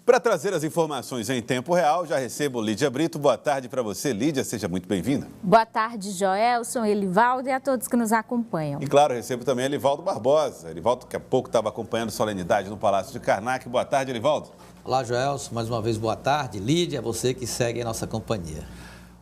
Para trazer as informações em tempo real, já recebo Lídia Brito. Boa tarde para você, Lídia. Seja muito bem-vinda. Boa tarde, Joelson, Elivaldo e a todos que nos acompanham. E, claro, recebo também Elivaldo Barbosa. Elivaldo, que há pouco estava acompanhando solenidade no Palácio de Karnak. Boa tarde, Elivaldo. Olá, Joelson. Mais uma vez, boa tarde. Lídia, você que segue a nossa companhia.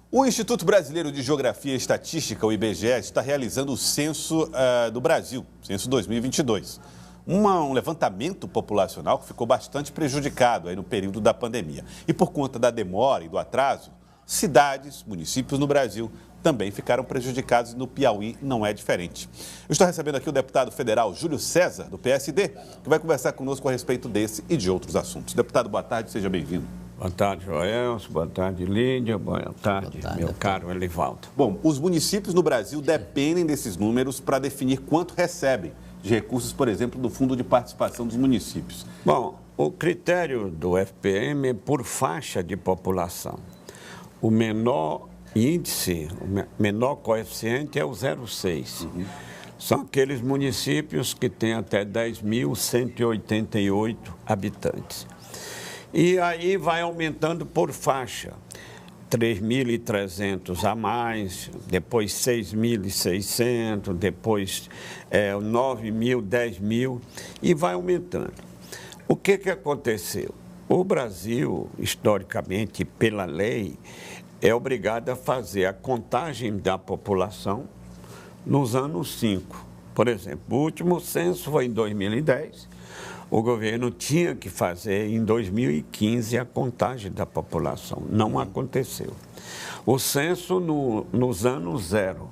O Instituto Brasileiro de Geografia e Estatística, o IBGE, está realizando o Censo do Brasil, Censo 2022. Um levantamento populacional que ficou bastante prejudicado aí no período da pandemia. E por conta da demora e do atraso, cidades, municípios no Brasil também ficaram prejudicados e no Piauí não é diferente. Eu estou recebendo aqui o deputado federal Júlio César, do PSD, que vai conversar conosco a respeito desse e de outros assuntos. Deputado, boa tarde, seja bem-vindo. Boa tarde, Joelson. Boa tarde, Lídia. Boa tarde, meu caro Elivaldo. Bom, os municípios no Brasil dependem desses números para definir quanto recebem de recursos, por exemplo, do Fundo de Participação dos Municípios. Bom, o critério do FPM é por faixa de população. O menor índice, o menor coeficiente é o 0,6. São aqueles municípios que têm até 10.188 habitantes. E aí vai aumentando por faixa. 3.300 a mais, depois 6.600, depois 9.000, 10.000 e vai aumentando. O que aconteceu? O Brasil, historicamente, pela lei, é obrigado a fazer a contagem da população nos anos 5. Por exemplo, o último censo foi em 2010. O governo tinha que fazer em 2015 a contagem da população. Não aconteceu. O censo nos anos 0.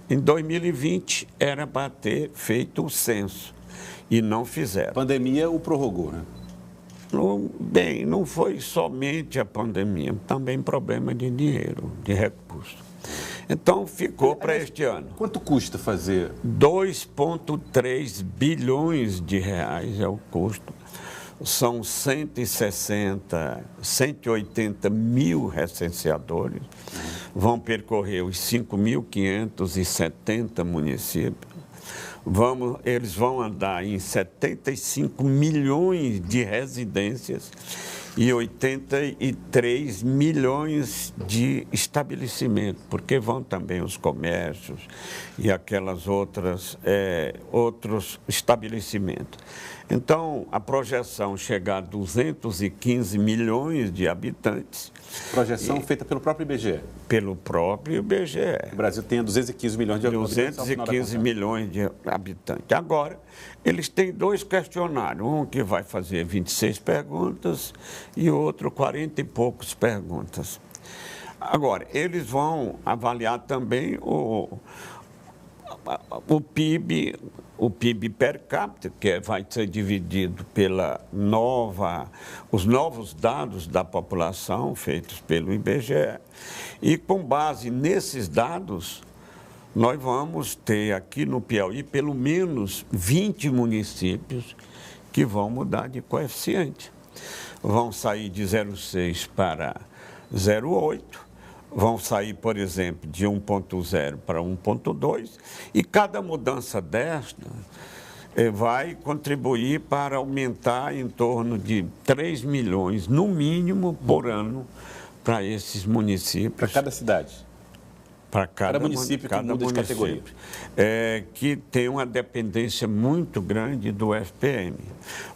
Em 2020 era para ter feito o censo e não fizeram. A pandemia o prorrogou, né? Bem, não foi somente a pandemia, também problema de dinheiro, de recursos. Então, ficou para este ano. Quanto custa fazer? 2,3 bilhões de reais é o custo. São 180 mil recenseadores. Vão percorrer os 5.570 municípios. Eles vão andar em 75 milhões de residências e 83 milhões de estabelecimentos, porque vão também os comércios e aquelas outros estabelecimentos. Então, a projeção chega a 215 milhões de habitantes. Projeção feita pelo próprio IBGE? Pelo próprio IBGE. O Brasil tem 215 milhões de habitantes. 215 milhões de habitantes. Agora, eles têm dois questionários, um que vai fazer 26 perguntas e outro 40 e poucos perguntas. Agora, eles vão avaliar também o PIB per capita, que vai ser dividido os novos dados da população feitos pelo IBGE. E com base nesses dados, nós vamos ter aqui no Piauí pelo menos 20 municípios que vão mudar de coeficiente. Vão sair de 0,6 para 0,8. Vão sair, por exemplo, de 1,0 para 1,2 e cada mudança desta vai contribuir para aumentar em torno de 3 milhões, no mínimo, por ano, para esses municípios. Para cada cidade? Para cada município que muda de categoria. Que tem uma dependência muito grande do FPM.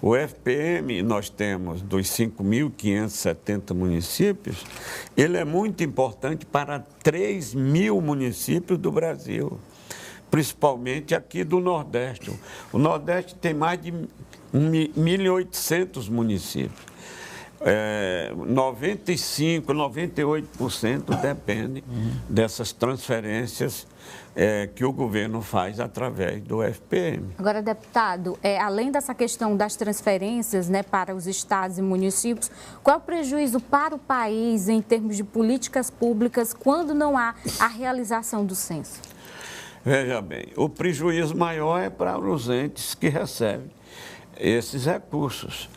O FPM, nós temos dos 5.570 municípios, ele é muito importante para 3.000 municípios do Brasil, principalmente aqui do Nordeste. O Nordeste tem mais de 1.800 municípios. 95%, 98% depende dessas transferências que o governo faz através do FPM. Agora, deputado, além dessa questão das transferências, né, para os estados e municípios, qual é o prejuízo para o país em termos de políticas públicas quando não há a realização do censo? Veja bem, o prejuízo maior é para os entes que recebem esses recursos.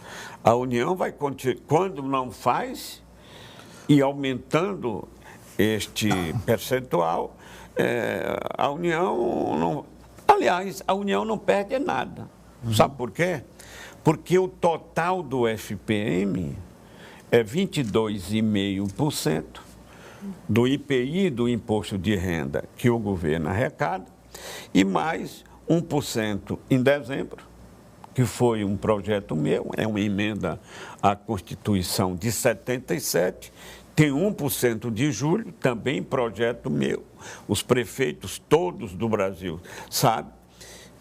A União vai continuar, quando não faz, e aumentando este percentual, a União não... Aliás, a União não perde nada. Sabe por quê? Porque o total do FPM é 22,5% do IPI, do imposto de renda que o governo arrecada, e mais 1% em dezembro, que foi um projeto meu, é uma emenda à Constituição de 77, tem 1% de julho, também projeto meu. Os prefeitos todos do Brasil sabem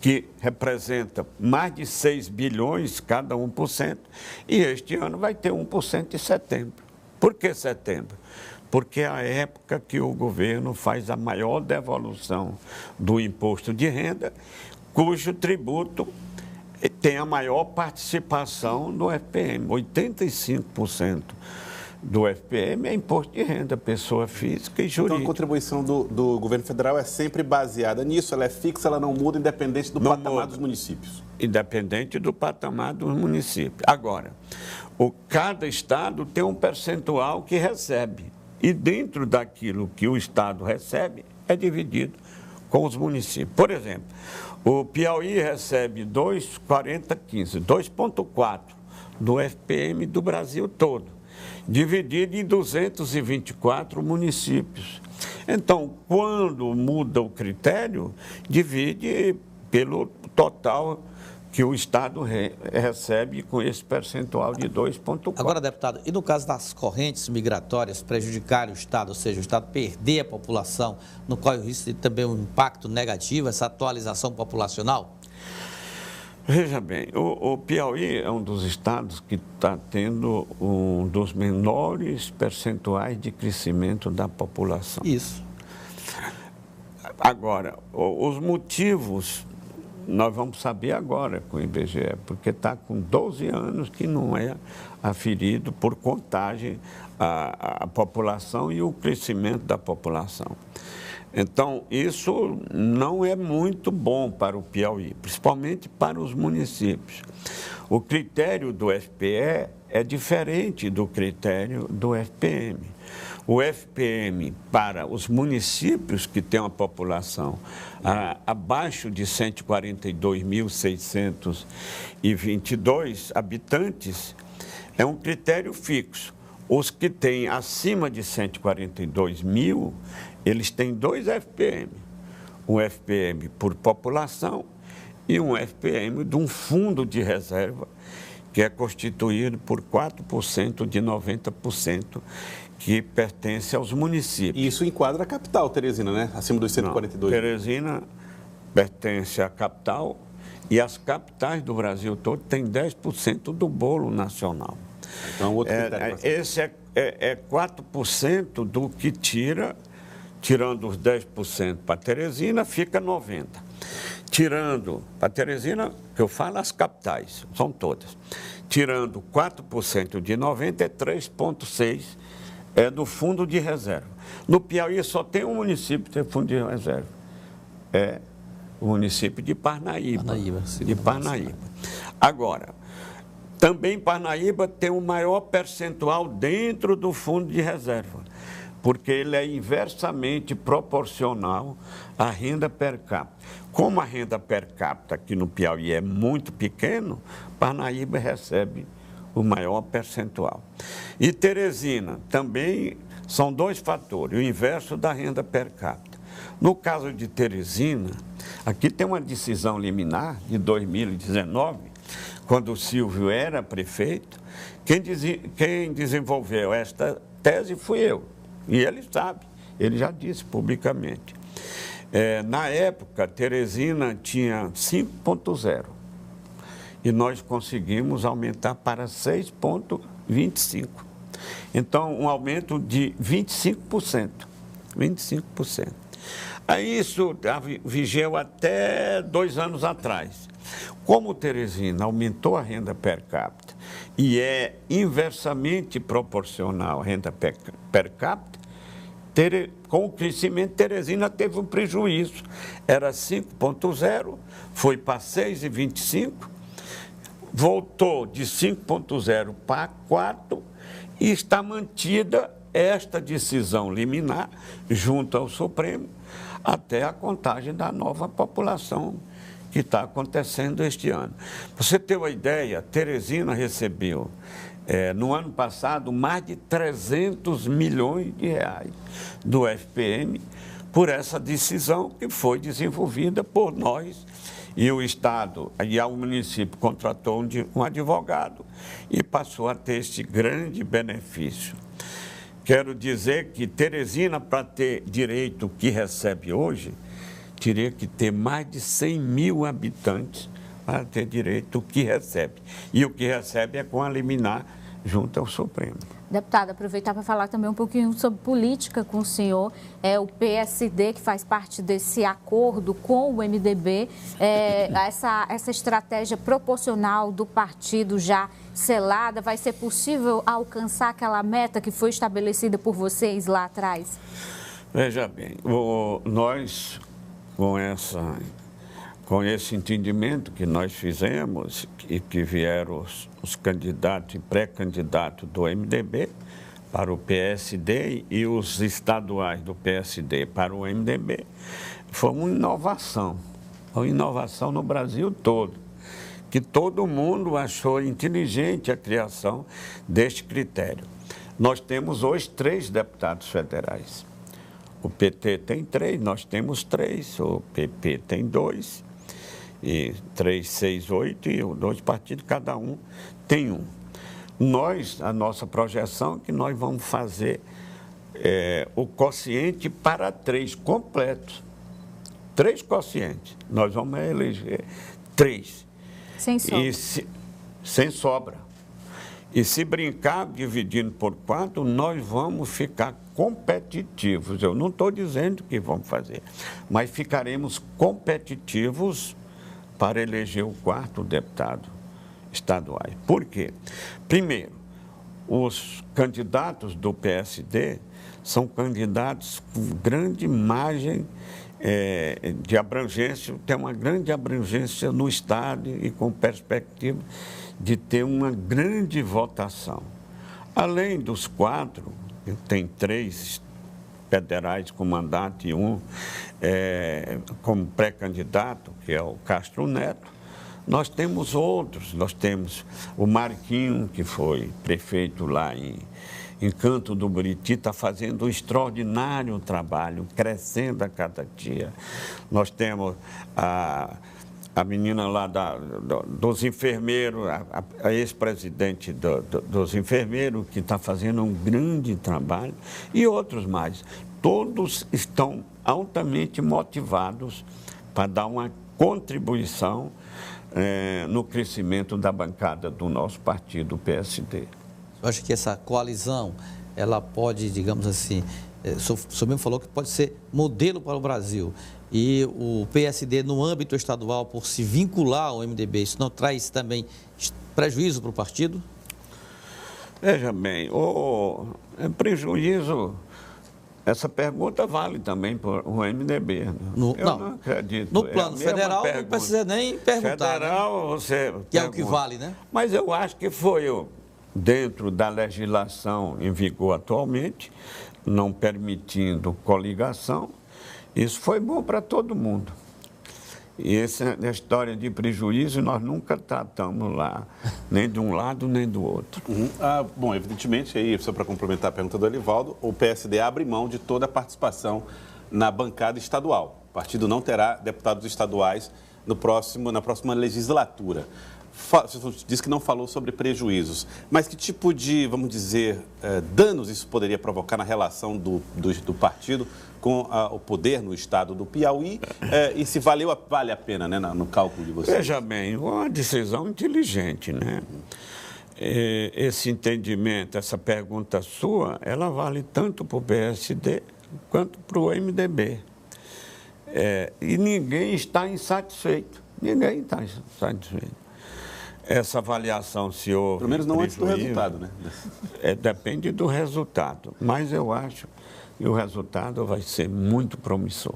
que representa mais de 6 bilhões cada 1%, e este ano vai ter 1% em setembro. Por que setembro? Porque é a época que o governo faz a maior devolução do imposto de renda, cujo tributo tem a maior participação no FPM. 85% do FPM é imposto de renda, pessoa física e jurídica. Então a contribuição do governo federal é sempre baseada nisso, ela é fixa, ela não muda, independente do patamar dos municípios. Independente do patamar dos municípios. Agora, cada estado tem um percentual que recebe. E dentro daquilo que o estado recebe, é dividido com os municípios. Por exemplo, o Piauí recebe 2,4015, 2,4 do FPM do Brasil todo, dividido em 224 municípios. Então, quando muda o critério, divide pelo total que o Estado recebe com esse percentual de 2,4. Agora, deputado, e no caso das correntes migratórias prejudicarem o Estado, ou seja, o Estado perder a população, não corre o risco de também um impacto negativo, essa atualização populacional? Veja bem, o Piauí é um dos estados que está tendo um dos menores percentuais de crescimento da população. Isso. Agora, os motivos nós vamos saber agora com o IBGE, porque está com 12 anos que não é aferido por contagem a população e o crescimento da população. Então, isso não é muito bom para o Piauí, principalmente para os municípios. O critério do FPE é diferente do critério do FPM. O FPM, para os municípios que têm uma população abaixo de 142.622 habitantes, é um critério fixo. Os que têm acima de 142 mil, eles têm 2 FPM. Um FPM por população e um FPM de um fundo de reserva, que é constituído por 4% de 90%, que pertence aos municípios. E isso enquadra a capital, Teresina, né? Acima dos 142. Não, Teresina pertence à capital e as capitais do Brasil todo têm 10% do bolo nacional. Então, outro critério. Esse é 4% do que tirando os 10% para Teresina, fica 90%. Tirando para Teresina, que eu falo as capitais, são todas. Tirando 4% de 90% é 3,6%. É do fundo de reserva. No Piauí só tem um município que tem fundo de reserva. É o município de Parnaíba. De Parnaíba. Agora, também Parnaíba tem o maior percentual dentro do fundo de reserva, porque ele é inversamente proporcional à renda per capita. Como a renda per capita aqui no Piauí é muito pequeno, Parnaíba recebe o maior percentual. E Teresina também são 2 fatores, o inverso da renda per capita. No caso de Teresina, aqui tem uma decisão liminar de 2019, quando o Silvio era prefeito. Quem desenvolveu esta tese fui eu, e ele sabe, ele já disse publicamente. Na época, Teresina tinha 5,0. E nós conseguimos aumentar para 6,25. Então, um aumento de 25%. 25%. Aí isso vigeu até 2 anos atrás. Como Teresina aumentou a renda per capita e é inversamente proporcional à renda per capita, com o crescimento, Teresina teve um prejuízo. Era 5,0, foi para 6,25%. Voltou de 5,0 para 4 e está mantida esta decisão liminar junto ao Supremo até a contagem da nova população que está acontecendo este ano. Pra você ter uma ideia, Teresina recebeu no ano passado, mais de 300 milhões de reais do FPM por essa decisão que foi desenvolvida por nós. E o Estado e o município contratou um advogado e passou a ter este grande benefício. Quero dizer que Teresina, para ter direito que recebe hoje, teria que ter mais de 100 mil habitantes para ter direito o que recebe. E o que recebe é com a liminar junto ao Supremo. Deputada, aproveitar para falar também um pouquinho sobre política com o senhor. O PSD, que faz parte desse acordo com o MDB, essa estratégia proporcional do partido já selada, vai ser possível alcançar aquela meta que foi estabelecida por vocês lá atrás? Veja bem, nós, com esse entendimento que nós fizemos e que vieram os candidatos e pré-candidatos do MDB para o PSD e os estaduais do PSD para o MDB, foi uma inovação no Brasil todo, que todo mundo achou inteligente a criação deste critério. Nós temos hoje 3 deputados federais. O PT tem 3, nós temos 3, o PP tem 2. E 3, 6, 8 e 2 partidos, cada um tem 1. A nossa projeção é que nós vamos fazer o quociente para 3 completos. 3 quocientes. Nós vamos eleger 3. Sem sobra. Sem sobra. E se brincar dividindo por 4, nós vamos ficar competitivos. Eu não estou dizendo que vamos fazer, mas ficaremos competitivos para eleger o 4º deputado estadual. Por quê? Primeiro, os candidatos do PSD são candidatos com grande margem de abrangência, tem uma grande abrangência no Estado e com perspectiva de ter uma grande votação. Além dos 4, tem 3 federais com mandato e 1 como pré-candidato, que é o Castro Neto. Nós temos outros, nós temos o Marquinho, que foi prefeito lá em Canto do Buriti, está fazendo um extraordinário trabalho, crescendo a cada dia. Nós temos a menina lá dos enfermeiros, a ex-presidente dos enfermeiros, que está fazendo um grande trabalho, e outros mais. Todos estão altamente motivados para dar uma contribuição no crescimento da bancada do nosso partido, o PSD. Eu acho que essa coalizão, ela pode, digamos assim, o senhor mesmo falou que pode ser modelo para o Brasil. E o PSD, no âmbito estadual, por se vincular ao MDB, isso não traz também prejuízo para o partido? Veja bem, prejuízo, essa pergunta vale também para o MDB. Né? Eu não acredito. No plano federal, não precisa nem perguntar. Federal, né? você que é o que vale, né? Mas eu acho que foi dentro da legislação em vigor atualmente, não permitindo coligação. Isso foi bom para todo mundo. E essa história de prejuízo nós nunca tratamos lá, nem de um lado nem do outro. Bom, evidentemente, aí, só para complementar a pergunta do Elivaldo, o PSD abre mão de toda a participação na bancada estadual. O partido não terá deputados estaduais na próxima legislatura. Você disse que não falou sobre prejuízos, mas que tipo de, vamos dizer, danos isso poderia provocar na relação do partido com o poder no estado do Piauí e se vale a pena, né, no cálculo de vocês? Veja bem, uma decisão inteligente, né? Esse entendimento, essa pergunta sua, ela vale tanto para o PSD quanto para o MDB. E ninguém está insatisfeito. Ninguém está insatisfeito. Essa avaliação, se houve pelo menos não prejuízo, antes do resultado, né? Depende do resultado, mas eu acho que o resultado vai ser muito promissor.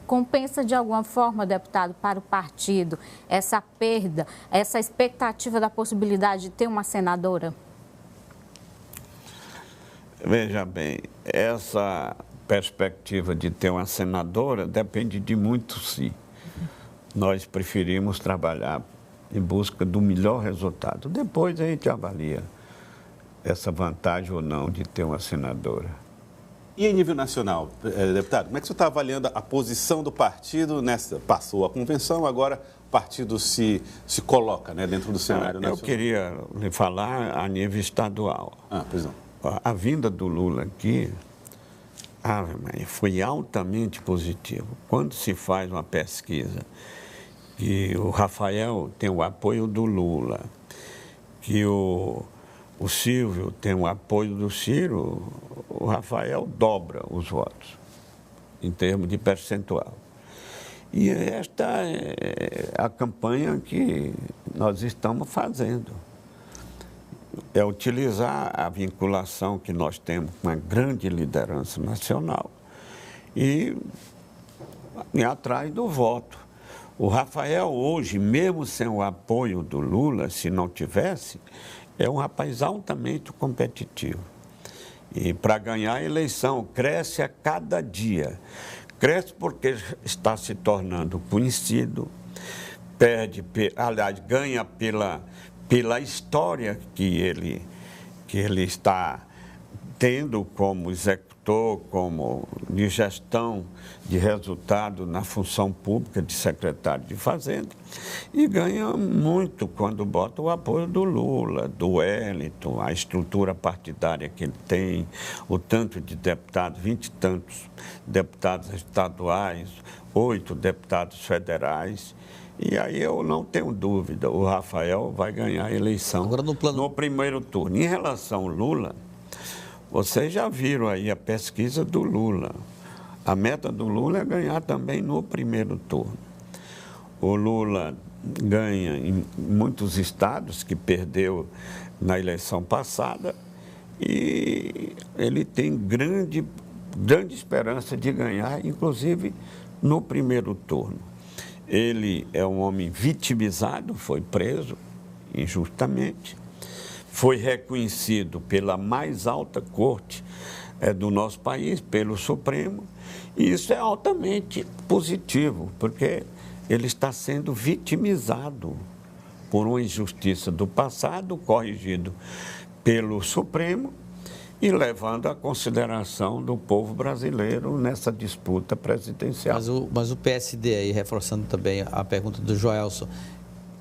Compensa de alguma forma, deputado, para o partido, essa perda, essa expectativa da possibilidade de ter uma senadora? Veja bem, essa perspectiva de ter uma senadora depende de muito si. Nós preferimos trabalhar em busca do melhor resultado. Depois a gente avalia essa vantagem ou não de ter uma senadora. E em nível nacional, deputado, como é que você está avaliando a posição do partido nessa? Passou a convenção, agora o partido se coloca, né, dentro do cenário nacional? Eu queria lhe falar a nível estadual. Pois não. A vinda do Lula aqui foi altamente positivo. Quando se faz uma pesquisa que o Rafael tem o apoio do Lula, que o Silvio tem o apoio do Ciro, o Rafael dobra os votos, em termos de percentual. E esta é a campanha que nós estamos fazendo. É utilizar a vinculação que nós temos com uma grande liderança nacional e ir atrás do voto. O Rafael hoje, mesmo sem o apoio do Lula, se não tivesse, é um rapaz altamente competitivo. E para ganhar a eleição, cresce a cada dia. Cresce porque está se tornando conhecido, ganha pela história que ele está tendo como executor, como de gestão de resultado na função pública de secretário de Fazenda, e ganha muito quando bota o apoio do Lula, do Wellington, a estrutura partidária que ele tem, o tanto de deputados, 20 e tantos deputados estaduais, 8 deputados federais. E aí eu não tenho dúvida, o Rafael vai ganhar a eleição agora no primeiro turno. Em relação ao Lula, vocês já viram aí a pesquisa do Lula. A meta do Lula é ganhar também no primeiro turno. O Lula ganha em muitos estados que perdeu na eleição passada e ele tem grande esperança de ganhar, inclusive no primeiro turno. Ele é um homem vitimizado, foi preso injustamente, foi reconhecido pela mais alta corte do nosso país, pelo Supremo, e isso é altamente positivo, porque ele está sendo vitimizado por uma injustiça do passado, corrigido pelo Supremo e levando à consideração do povo brasileiro nessa disputa presidencial. Mas o PSD, aí, reforçando também a pergunta do Joelson,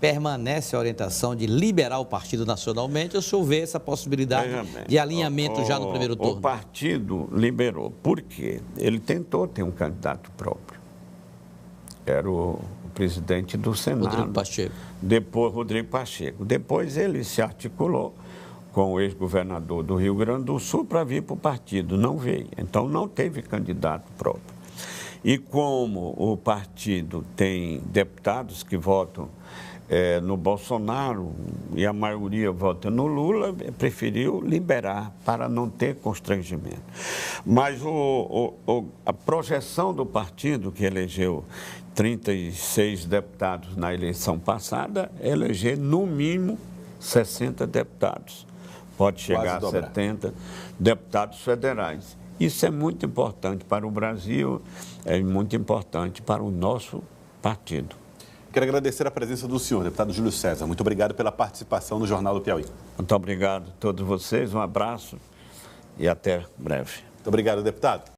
permanece a orientação de liberar o partido nacionalmente ou se houver essa possibilidade de alinhamento já no primeiro turno? O partido liberou. Por quê? Ele tentou ter um candidato próprio. Era o presidente do Senado. Rodrigo Pacheco. Depois, Rodrigo Pacheco. Depois ele se articulou com o ex-governador do Rio Grande do Sul para vir para o partido. Não veio. Então, não teve candidato próprio. E como o partido tem deputados que votam no Bolsonaro e a maioria vota no Lula, preferiu liberar para não ter constrangimento. Mas a projeção do partido, que elegeu 36 deputados na eleição passada, é eleger no mínimo 60 deputados. Pode chegar a 70 deputados federais. Isso é muito importante para o Brasil, é muito importante para o nosso partido. Quero agradecer a presença do senhor, deputado Júlio César. Muito obrigado pela participação no Jornal do Piauí. Muito obrigado a todos vocês, um abraço e até breve. Muito obrigado, deputado.